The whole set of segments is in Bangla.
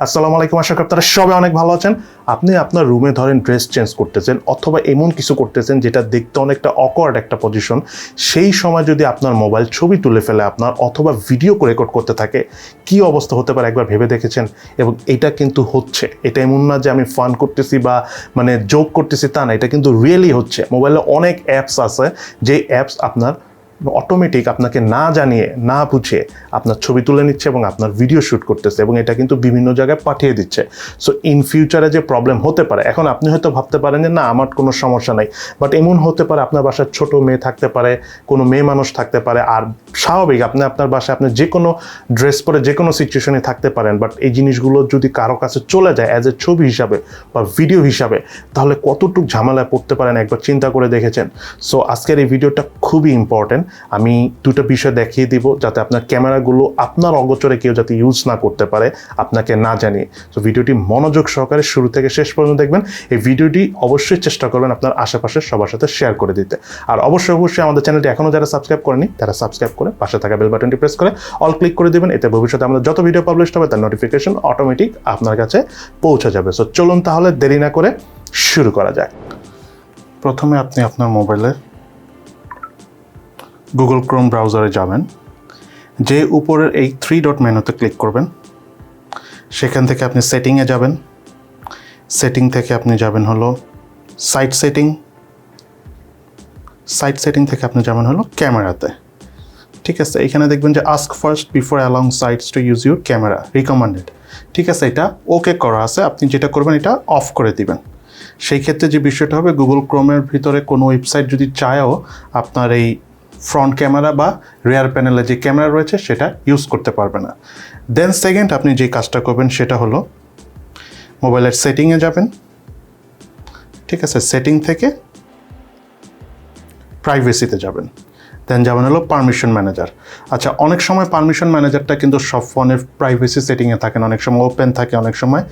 আসসালামু আলাইকুম, আশা করি আপনারা সবাই অনেক ভালো আছেন। আপনি আপনার রুমে ধরেন ড্রেস চেঞ্জ করতেছেন অথবা এমন কিছু করতেছেন যেটা দেখতে অনেকটা অকওয়ার্ড একটা পজিশন। সেই সময় যদি আপনার মোবাইল ছবি তুলে ফেলে আপনার অথবা ভিডিও রেকর্ড করতে থাকে, কি অবস্থা হতে পারে একবার ভেবে দেখেছেন? এবং এটা কিন্তু হচ্ছে, এটা এমন না যে আমি ফান করতেছি বা জোক করতেছি তা না, এটা কিন্তু রিয়েলি হচ্ছে। মোবাইলে অনেক অ্যাপস আছে যে অ্যাপস আপনার অটোমেটিক আপনাকে না জানিয়ে না বুঝিয়ে আপনার ছবি তুলে নিচ্ছে এবং আপনার ভিডিও শ্যুট করতেছে এবং এটা কিন্তু বিভিন্ন জায়গায় পাঠিয়ে দিচ্ছে। সো ইন ফিউচারে যে প্রবলেম হতে পারে, এখন আপনি হয়তো ভাবতে পারেন যে না আমার কোনো সমস্যা নেই, বাট এমন হতে পারে আপনার বাসায় ছোট মেয়ে থাকতে পারে, কোনো মেয়ে মানুষ থাকতে পারে, আর স্বাভাবিক আপনি আপনার বাসায় আপনি যে কোনো ড্রেস পরে যে কোনো সিচুয়েশনে থাকতে পারেন, বাট এই জিনিসগুলো যদি কারো কাছে চলে যায় অ্যাজ এ ছবি হিসাবে বা ভিডিও হিসাবে, তাহলে কতটুকু ঝামেলায় পড়তে পারেন একবার চিন্তা করে দেখেছেন? সো আজকের এই ভিডিওটা খুবই ইম্পর্টেন্ট। আমি দুটো বিষয় দেখিয়ে দিব যাতে আপনার ক্যামেরাগুলো আপনার অগোচরে কেউ যাতে ইউজ না করতে পারে আপনাকে না জানিয়ে। তো ভিডিওটি মনোযোগ সহকারে শুরু থেকে শেষ পর্যন্ত দেখবেন। এই ভিডিওটি অবশ্যই চেষ্টা করবেন আপনার আশেপাশের সবার সাথে শেয়ার করে দিতে। আর অবশ্যই আমাদের চ্যানেলটি এখনও যারা সাবস্ক্রাইব করেনি তারা সাবস্ক্রাইব করে পাশে থাকা বেল বাটনটি প্রেস করে অল ক্লিক করে দেবেন। এতে ভবিষ্যতে আমাদের যত ভিডিও পাবলিশ হবে তার নোটিফিকেশন অটোমেটিক আপনার কাছে পৌঁছে যাবে। সো চলুন তাহলে দেরি না করে শুরু করা যায়। প্রথমে আপনি আপনার মোবাইলের গুগল ক্রোম ব্রাউজারে যাবেন, যে উপরের এই 3 ডট মেনুতে ক্লিক করবেন। সেখান থেকে আপনি সেটিংয়ে যাবেন, সেটিং থেকে আপনি যাবেন হলো সাইট সেটিং থেকে আপনি যাবেন হলো ক্যামেরাতে। ঠিক আছে, এখানে দেখবেন যে ask first before allowing sites to use your camera recommended. ঠিক আছে, এটা ওকে করা আছে। আপনি যেটা করবেন এটা অফ করে দিবেন। সেই ক্ষেত্রে যে বিষয়টা হবে, গুগল ক্রোমের ভিতরে কোনো ওয়েবসাইট যদি চায়ও আপনার এই ফ্রন্ট ক্যামেরা বা রেয়ার প্যানেলে যে ক্যামেরা রয়েছে সেটা ইউজ করতে পারবে না। দেন সেকেন্ড আপনি যে কাজটা করবেন সেটা হলো মোবাইলের সেটিংয়ে যাবেন। ঠিক আছে, সেটিং থেকে প্রাইভেসিতে যাবেন, দেন যাবেন হলো পারমিশন ম্যানেজার। আচ্ছা, অনেক সময় পারমিশন ম্যানেজারটা কিন্তু সব ফোনের প্রাইভেসি সেটিংয়ে থাকে না, অনেক সময় ওপেন থাকে, অনেক সময়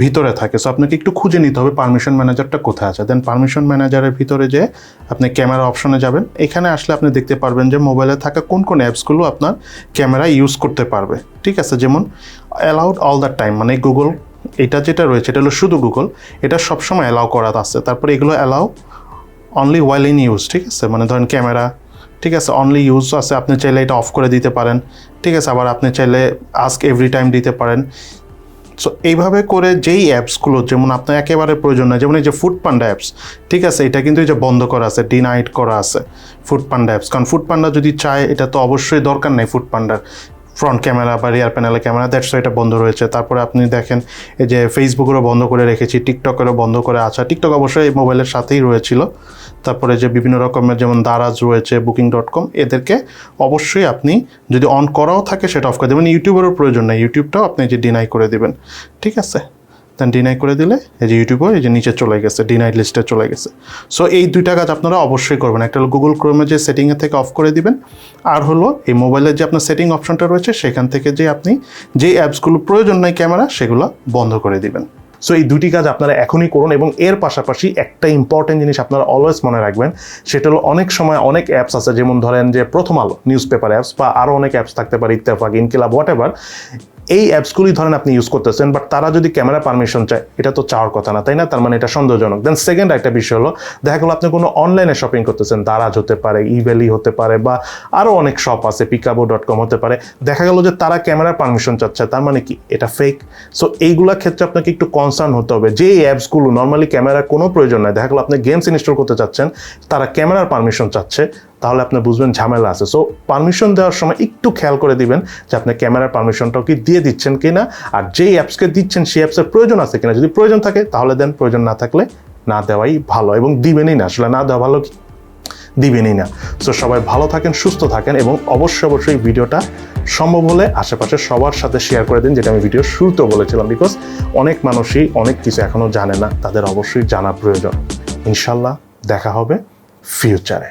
ভিতরে থাকে। সো আপনাকে একটু খুঁজে নিতে হবে পারমিশন ম্যানেজারটা কোথায় আছে। দেন পারমিশন ম্যানেজারের ভিতরে যে আপনি ক্যামেরা অপশনে যাবেন। এখানে আসলে আপনি দেখতে পারবেন যে মোবাইলে থাকা কোন কোন অ্যাপসগুলো আপনার ক্যামেরা ইউজ করতে পারবে। ঠিক আছে, যেমন অ্যালাউড অল দ্য টাইম, মানে গুগল এটা যেটা রয়েছে এটা হলো শুধু গুগল, এটা সবসময় অ্যালাউ করা আছে। তারপরে এগুলো allow only while in use. ঠিক আছে, মানে ধরেন ক্যামেরা, ঠিক আছে, অনলি ইউজ আছে, আপনি চাইলে এটা অফ করে দিতে পারেন। ঠিক আছে, আবার আপনি চাইলে আস্ক এভরি টাইম দিতে পারেন। সো এইভাবে করে যেই অ্যাপসগুলো যেমন আপনার একেবারে প্রয়োজন নয়, যেমন এই যে ফুড পান্ডা অ্যাপস, ঠিক আছে, এটা কিন্তু এই যে বন্ধ করা আছে, ডিনাইট করা আছে ফুড পান্ডা অ্যাপস। কারণ ফুড পান্ডা যদি চায়, এটা তো অবশ্যই দরকার নেই ফুড পান্ডার ফ্রন্ট ক্যামেরা বা রিয়ার প্যানেলের ক্যামেরা, দ্যাটস এটা বন্ধ রয়েছে। তারপরে আপনি দেখেন এই যে ফেসবুকেরও বন্ধ করে রেখেছি, টিকটকেরও বন্ধ করে আছে। টিকটক অবশ্যই মোবাইলের সাথেই রয়েছিল। তারপরে যে বিভিন্ন রকমের যেমন দারাজ রয়েছে, বুকিং.com, এদেরকে অবশ্যই আপনি যদি অন করাও থাকে সেটা অফ করে দেবেন। ইউটিউবেরও প্রয়োজন নেই, ইউটিউবটাও আপনি যে ডিনাই করে দেবেন। ঠিক আছে, দেন ডিনাই করে দিলে এই যে ইউটিউবও এই যে নিচে চলে গেছে, ডিনাইড লিস্টে চলে গেছে। সো এই দুইটা কাজ আপনারা অবশ্যই করবেন। একটা হলো গুগল ক্রোমের যে সেটিংয়ে থেকে অফ করে দিবেন, আর হলো এই মোবাইলের যে আপনার সেটিং অপশনটা রয়েছে সেখান থেকে যে আপনি যে অ্যাপসগুলো প্রয়োজন নাই ক্যামেরা সেগুলো বন্ধ করে দিবেন। সো এই দুটি কাজ আপনারা এখনই করুন। এবং এর পাশাপাশি একটা ইম্পর্টেন্ট জিনিস আপনারা অলওয়েজ মনে রাখবেন, সেটা হলো অনেক সময় অনেক অ্যাপস আছে, যেমন ধরেন যে প্রথম আলো নিউজ পেপার অ্যাপস বা আরও অনেক অ্যাপস থাকতে পারে, ইত্তেফাক, ইনকিলাব, হোয়াট এভার। এই অ্যাপসগুলি ধরেন আপনি ইউজ করতেছেন, বাট তারা যদি ক্যামেরা পারমিশন চায়, এটা তো চাওয়ার কথা না, তাই না? তার মানে এটা সন্দেহজনক। দেন সেকেন্ড একটা বিষয় হলো, দেখা গেলো আপনি কোনো অনলাইনে শপিং করতেছেন, দারাজ হতে পারে, ইভ্যালি হতে পারে, বা আরও অনেক শপ আছে, পিকাবো.com হতে পারে। দেখা গেলো যে তারা ক্যামেরার পারমিশন চাচ্ছে, তার মানে কি এটা ফেক? সো এইগুলোর ক্ষেত্রে আপনাকে একটু কনসার্ন হতে হবে যে এই অ্যাপসগুলো নর্মালি ক্যামেরার কোনো প্রয়োজন নাই, দেখা গেলো আপনি গেমস ইনস্টল করতে চাচ্ছেন, তারা ক্যামেরার পারমিশন চাচ্ছে, তাহলে আপনি বুঝবেন ঝামেলা আছে। সো পারমিশন দেওয়ার সময় একটু খেয়াল করে দিবেন যে আপনি ক্যামেরার পারমিশনটাও কি দিয়ে দিচ্ছেন কিনা, আর যেই অ্যাপসকে দিচ্ছেন সেই অ্যাপসের প্রয়োজন আছে কিনা। যদি প্রয়োজন থাকে তাহলে দেন, প্রয়োজন না থাকলে না দেওয়াই ভালো, এবং দিবেনই না, আসলে না দেওয়া ভালো, দিবেনই না। সো সবাই ভালো থাকেন, সুস্থ থাকেন, এবং অবশ্যই ভিডিওটা সম্ভব হলে আশেপাশে সবার সাথে শেয়ার করে দিন, যেটা আমি ভিডিও শুরুতেও বলেছিলাম, বিকজ অনেক মানুষই অনেক কিছু এখনও জানে না, তাদের অবশ্যই জানা প্রয়োজন। ইনশাল্লাহ দেখা হবে ফিউচারে।